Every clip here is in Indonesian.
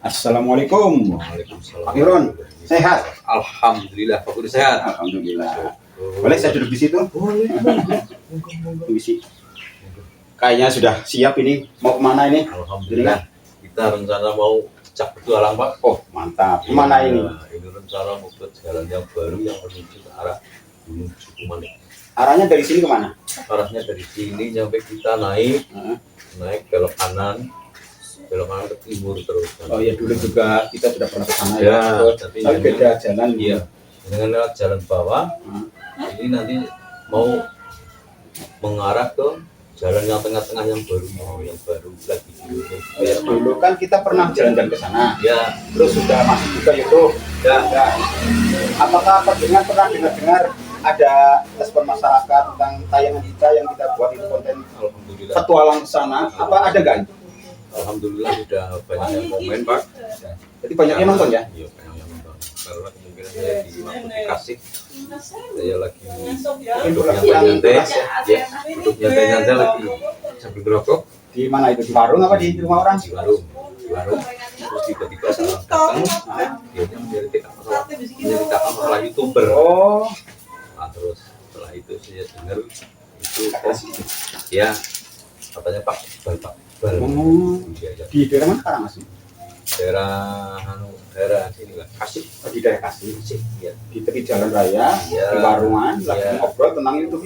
Assalamualaikum. Waalaikumsalam. Pak Irwan, sehat? Alhamdulillah, Pak Guru sehat. Alhamdulillah. Boleh saya duduk di situ? Boleh. Misi. Kayaknya sudah siap ini. Mau kemana ini? Alhamdulillah. Kita rencana mau cak petualang, Pak. Oh, mantap. Kemana ini? Ini rencana mau ke jalan yang baru yang menuju ke arah Gunung Cukumanik. Arahnya dari sini kemana? Arahnya dari sini sampai kita naik belok kanan ke timur terus. Oh ya, dulu juga kita sudah pernah ke sana Ya, tapi beda jalan. Iya, dengan lewat jalan bawah. Ini nanti mau mengarah ke jalan yang tengah-tengah yang baru lagi diurus. Ya, dulu kan kita pernah jalan-jalan ke sana. Ya, Terus sudah masuk juga YouTube. ya. Apakah pernah dengar ada respon masyarakat tentang tayangan kita yang kita buat itu konten Alhamdulillah. petualang ke sana? Apa ada nggak? Alhamdulillah sudah banyak yang komen, Pak. Jadi banyak yang nonton ya? Iya, banyak yang nonton. Karena kemungkinan saya di Tasik, saya lagi duduk nyantai-nyantai, ya, duduk nyantai-nyantai lagi sambil ngerokok Di mana itu? Di warung apa di rumah orang? di warung. Terus tiba-tiba salah datang, dia menceritakan masalah YouTuber. Oh, Nah, terus setelah itu saya dengar itu ya katanya Pak Iqbal. Iya, ya. di daerah mana sekarang Mas? daerah sini lah, Kasih. Di daerah Kasih. Ya. Di tepi jalan raya, Iya. di warungan, lagi Iya. ngobrol tentang YouTube.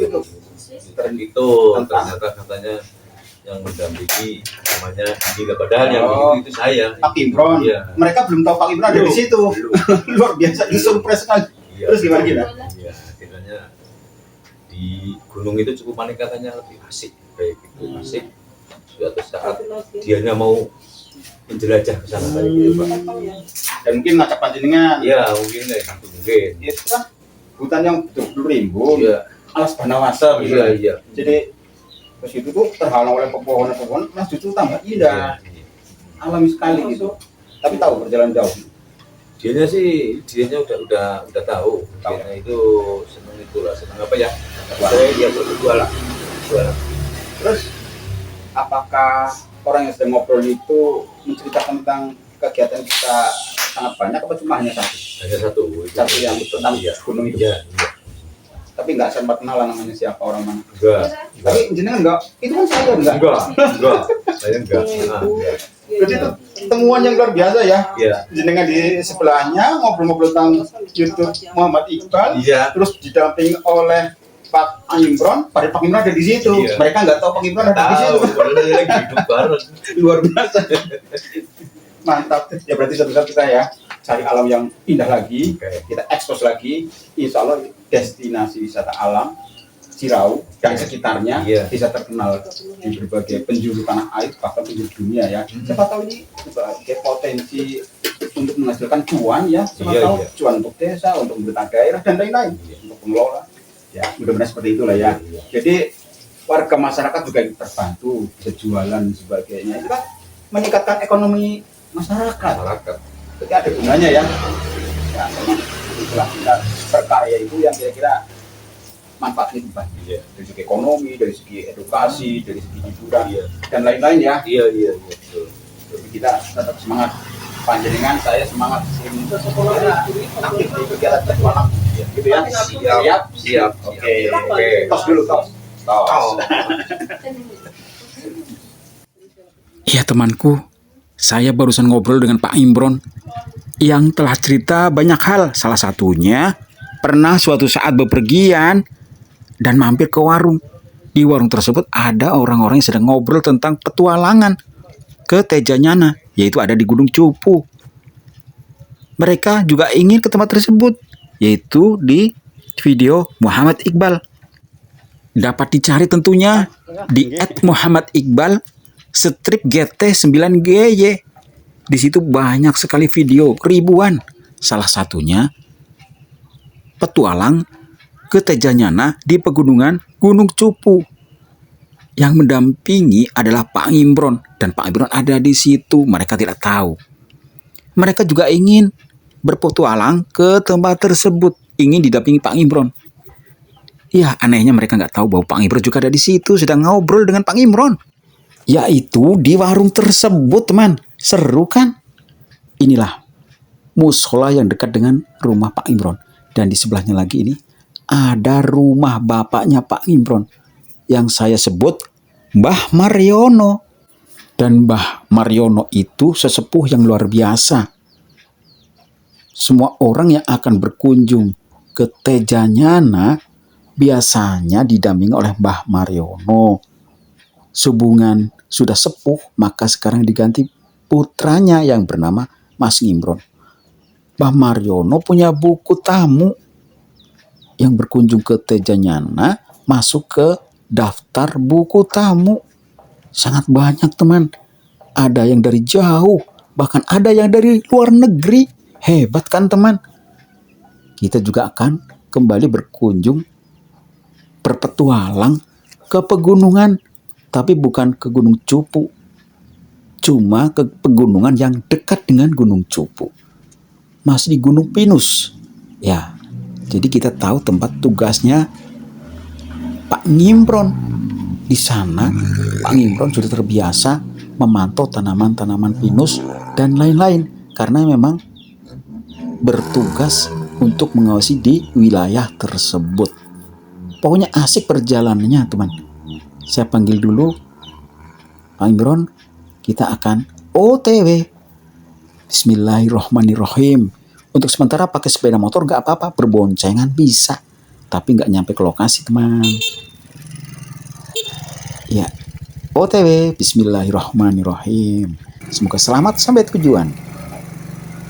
Itu ternyata katanya yang mendampingi namanya Gila, padahal yang itu saya. Pak Imron. Iya. Mereka belum tahu Pak Imron ada di situ. Luar biasa, ini surprise sekali. Iya. Terus gimana kita? Iya, akhirnya di gunung itu cukup panik katanya, lebih asik kayak gitu, asik. Suatu saat dianya mau menjelajah ke sana kayak gitu, Pak. Dan mungkin ngajak panjenengan. Iya, mungkin kayak gitu, mungkin. Itu kan hutan yang betul-betul rimbun. Iya, Alas Banawasa gitu. iya. Jadi terus itu tuh terhalang oleh pepohonan-pepohonan, mas justru tambah indah, alami sekali gitu. Tapi tahu berjalan jauh. Dianya udah tahu. Dianya itu seneng apa ya? Saya dia berjualan. Terus apakah orang yang sedang ngobrol itu menceritakan tentang kegiatan kita sangat banyak apa cuma hanya satu? Hanya satu Yang tentang gunung itu. Iya. Tapi nggak sempat kenalan namanya siapa, orang mana. Enggak. Tapi jenengan enggak, itu kan saya enggak. Saya enggak. Jadi itu temuan yang luar biasa ya. Iya. Jenengan di sebelahnya ngobrol-ngobrol tentang YouTube Muhammad Iqbal. Iya. Terus didampingi oleh Pak Imron. Pada Pak Imron ada di situ. Iya. Mereka nggak tahu Pak Imron ada di situ. Padahal lagi hidup bareng. Luar biasa. Mantap. Ya berarti satu saat kita ya cari alam yang indah lagi. Oke. Kita ekspos lagi. Insya Allah destinasi wisata alam Cirau dan sekitarnya bisa terkenal di berbagai penjuru tanah air, bahkan penjuru dunia ya. Siapa tahu ini sebagai potensi untuk menghasilkan cuan ya. Siapa tahu cuan untuk desa, untuk pemerintah daerah dan lain-lain, untuk pengelola. Ya, mudah-mudahan seperti itulah ya. Jadi warga masyarakat juga terbantu, bisa jualan dan sebagainya. Itu kan meningkatkan ekonomi masyarakat. Jadi ada gunanya ya. Ya, memang itulah kita berkarya itu yang kira-kira manfaatnya itu banyak. Dari segi ekonomi, dari segi edukasi, dari segi hiburan dan lain-lain ya. Iya. Betul. Jadi kita tetap semangat. Panjenengan, saya semangat aktif di kegiatan petualang. Gitu ya. Siap. Oke. Tos dulu, tos. Ya temanku, saya barusan ngobrol dengan Pak Imron yang telah cerita banyak hal. Salah satunya pernah suatu saat bepergian dan mampir ke warung. Di warung tersebut ada orang-orang yang sedang ngobrol tentang petualangan ke Tejanyana, yaitu ada di Gunung Cupu. Mereka juga ingin ke tempat tersebut, yaitu di video Muhammad Iqbal. Dapat dicari tentunya di @muhammadiqbal strip GT9GY. Di situ banyak sekali video, ribuan. Salah satunya petualang ke Tejanyana di pegunungan Gunung Cupu. Yang mendampingi adalah Pak Imron, dan Pak Imron ada di situ. Mereka tidak tahu. Mereka juga ingin berpetualang ke tempat tersebut, ingin didampingi Pak Imron. Ya, anehnya mereka nggak tahu bahwa Pak Imron juga ada di situ, sedang ngobrol dengan Pak Imron. Yaitu di warung tersebut, teman. Seru kan? inilah musola yang dekat dengan rumah Pak Imron. Dan di sebelahnya lagi ini ada rumah bapaknya Pak Imron yang saya sebut Mbah Mariono. Dan Mbah Mariono itu sesepuh yang luar biasa. Semua orang yang akan berkunjung ke Tejanyana biasanya didampingi oleh Mbah Mariono. Sehubungan sudah sepuh, maka sekarang diganti putranya yang bernama Mas Imron. Mbah Mariono punya buku tamu yang berkunjung ke Tejanyana masuk ke daftar buku tamu. Sangat banyak teman. Ada yang dari jauh, bahkan ada yang dari luar negeri. Hebat kan teman? Kita juga akan kembali berkunjung, berpetualang ke pegunungan. Tapi bukan ke Gunung Cupu. Cuma ke pegunungan yang dekat dengan Gunung Cupu. Masih di Gunung Pinus. Ya, jadi kita tahu tempat tugasnya Pak Ngimron. Di sana Pak Ngimron sudah terbiasa memantau tanaman-tanaman pinus dan lain-lain karena memang bertugas untuk mengawasi di wilayah tersebut. Pokoknya asik perjalanannya teman. Saya panggil dulu Pak Ngimron, kita akan OTW. Bismillahirrohmanirrohim. Untuk sementara pakai sepeda motor gak apa-apa, berboncengan bisa, tapi gak nyampe ke lokasi teman. Ya, OTW. Bismillahirrahmanirrahim. Semoga selamat sampai tujuan.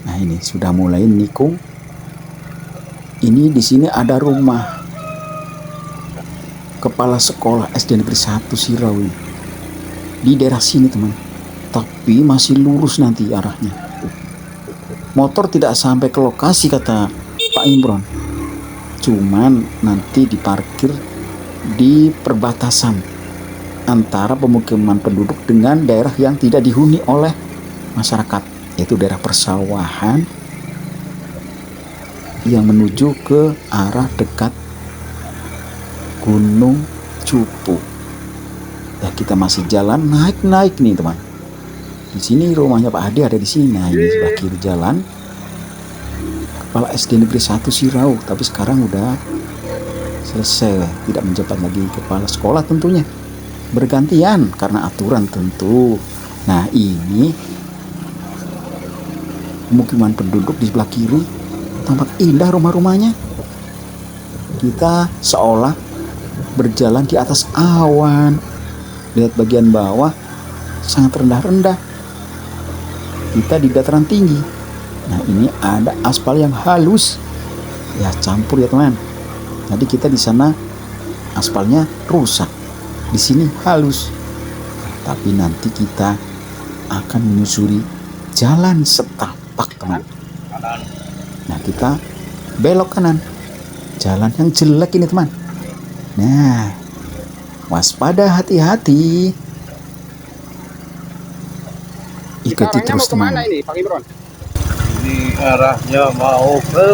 Nah ini sudah mulai nikung. Ini di sini ada rumah kepala sekolah SD Negeri 1 Sirau di daerah sini teman. Tapi masih lurus nanti arahnya. Motor tidak sampai ke lokasi kata Pak Imron. Cuman nanti diparkir di perbatasan antara pemukiman penduduk dengan daerah yang tidak dihuni oleh masyarakat, yaitu daerah persawahan yang menuju ke arah dekat Gunung Cupu. Ya, kita masih jalan naik-naik nih teman. Di sini rumahnya Pak Ade ada di sini. Nah, ini sebelah kiri jalan Kepala SD Negeri 1 Sirau, tapi sekarang udah selesai, tidak menjabat lagi kepala sekolah tentunya. Bergantian karena aturan tentu. Nah ini pemukiman penduduk di sebelah kiri, tampak indah rumah-rumahnya. Kita seolah berjalan di atas awan. Lihat bagian bawah sangat rendah-rendah. Kita di dataran tinggi. Nah ini ada aspal yang halus. Ya campur ya teman. Jadi kita di sana aspalnya rusak. Di sini halus. Tapi nanti kita akan menyusuri jalan setapak teman. Nah kita belok kanan. Jalan yang jelek ini teman. Nah waspada, hati-hati. Ikuti terus teman. Kemana ini Pak Imron? Ini arahnya mau ke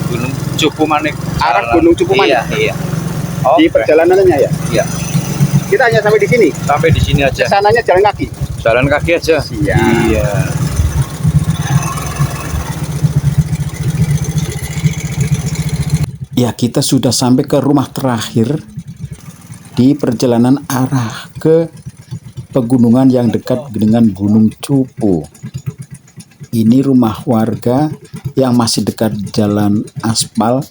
Gunung Cupu Manik. Arah Gunung Cupu Manik? Iya. Di perjalanannya ya? Iya. Kita hanya sampai di sini? Sampai di sini aja. Sananya jalan kaki? Jalan kaki aja. Siap. Iya. Ya kita sudah sampai ke rumah terakhir di perjalanan arah ke pegunungan yang dekat dengan Gunung Cupu. Ini rumah warga yang masih dekat jalan aspal.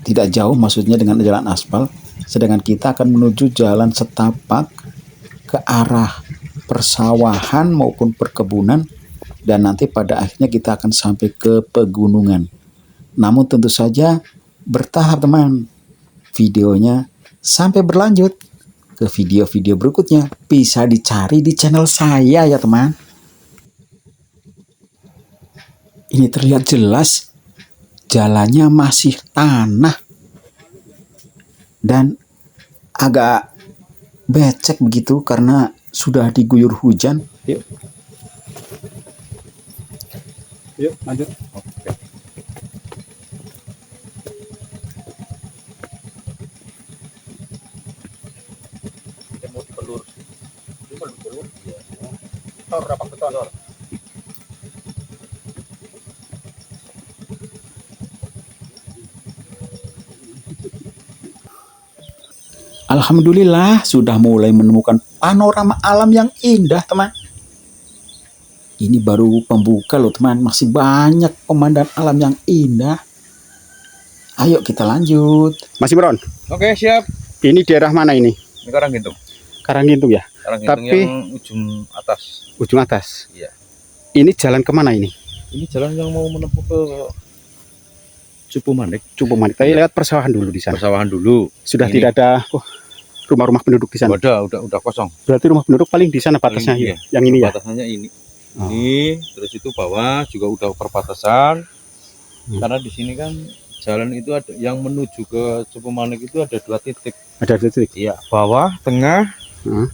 Tidak jauh maksudnya dengan jalan aspal. Sedangkan kita akan menuju jalan setapak ke arah persawahan maupun perkebunan. Dan nanti pada akhirnya kita akan sampai ke pegunungan. Namun tentu saja bertahap teman. Videonya sampai berlanjut ke video-video berikutnya. Bisa dicari di channel saya ya teman. Ini terlihat jelas jalannya masih tanah dan agak becek begitu karena sudah diguyur hujan. Yuk. Yuk lanjut. Oke. Mau dipelur. Dipelur. Iya. Tor rapat beton. Alhamdulillah sudah mulai menemukan panorama alam yang indah, teman. Ini baru pembuka loh, teman. Masih banyak pemandangan alam yang indah. Ayo kita lanjut. Mas Imron, Oke, siap. ini daerah mana ini? Ini Karanggintung. Karanggintung ya? Karanggintung Tapi- yang ujung atas. Ujung atas. Iya. Ini jalan kemana ini? Ini jalan yang mau menempuh ke Cupu Manik. Cukup manik. Tapi lewat persawahan dulu di sana. Persawahan dulu. Sudah Ini. tidak ada rumah-rumah penduduk di sana. Udah kosong. Berarti rumah penduduk paling di sana batasnya Paling, iya. yang ini ya. Batasannya ini. Oh. Ini terus itu bawah juga udah perbatasan. Karena di sini kan jalan itu ada yang menuju ke Cupu Manik itu ada 2 titik. Ada titik. Iya, bawah, tengah. Hmm.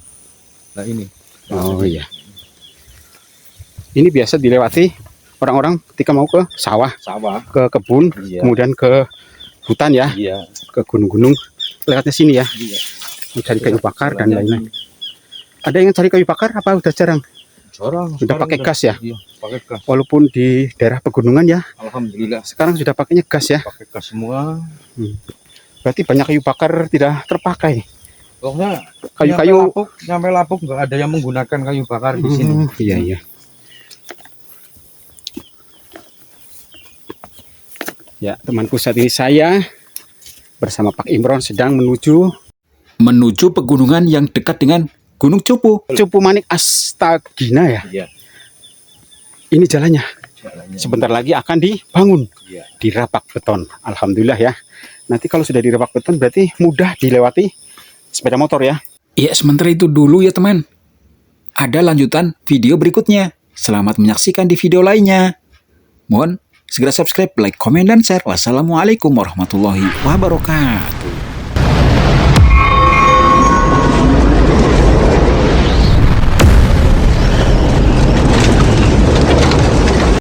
Nah, ini. Oh iya. Ini biasa dilewati orang-orang ketika mau ke sawah, Sawah. ke kebun, Iya. kemudian ke hutan ya, Iya. ke gunung-gunung. Lewatnya sini ya, Iya. mencari kayu bakar dan lain-lain. Ada yang cari kayu bakar apa udah jarang? Jarang. Udah sekarang pakai gas ya? Iya, pakai gas. Walaupun di daerah pegunungan ya, Alhamdulillah sekarang sudah pakainya gas ya. pakai gas semua. Berarti banyak kayu bakar tidak terpakai. Pokoknya Kayu-kayu. nyampe lapuk nggak ada yang menggunakan kayu bakar di sini. Iya iya. Ya temanku, saat ini saya bersama Pak Imron sedang menuju Pegunungan yang dekat dengan Gunung Cupu. Cupu Manik Astagina ya. Iya. Ini jalannya. Jalannya. Sebentar lagi akan dibangun, Iya. dirapak beton. Alhamdulillah ya. Nanti kalau sudah dirapak beton berarti mudah dilewati sepeda motor ya. Ya, sementara itu dulu ya teman. Ada lanjutan video berikutnya. Selamat menyaksikan di video lainnya. Mohon segera subscribe, like, komen, dan share. Wassalamualaikum warahmatullahi wabarakatuh.